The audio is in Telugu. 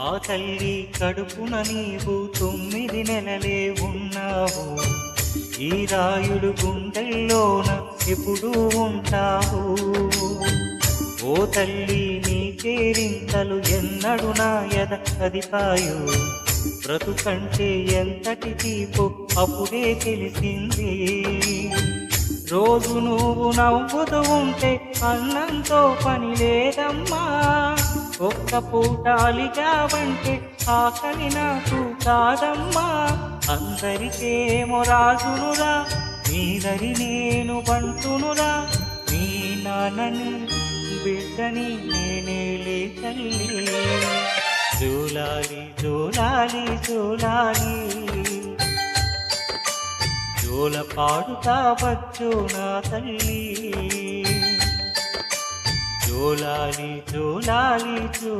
ఆ తల్లి కడుపున నీవు 9 నెలలే ఉన్నావు. ఈ రాయుడు గుండెల్లోన ఎప్పుడూ ఉంటావు. ఓ తల్లి నీ కేరింతలు ఎన్నడు నా ఎద కదిపాయో. బ్రతుకంటే ఎంతటి తీపో అప్పుడే తెలిసింది. రోజు నువ్వు నవ్వుతూ ఉంటే అన్నంతో పని లేదమ్మా. ఒక్క పూట అలిగావంటే ఆకలి నాకు కాదమ్మా. అందరికేమో రాజునురా, నీదరి నేను బంటునురా. నీ నాన్నని బిడ్డని నేనేలే తల్లి. జోలాలి జోలాలి జోలాలి, జోల పాడుతా వచ్చు నా తల్లి. జోలాలి జోలాలి జో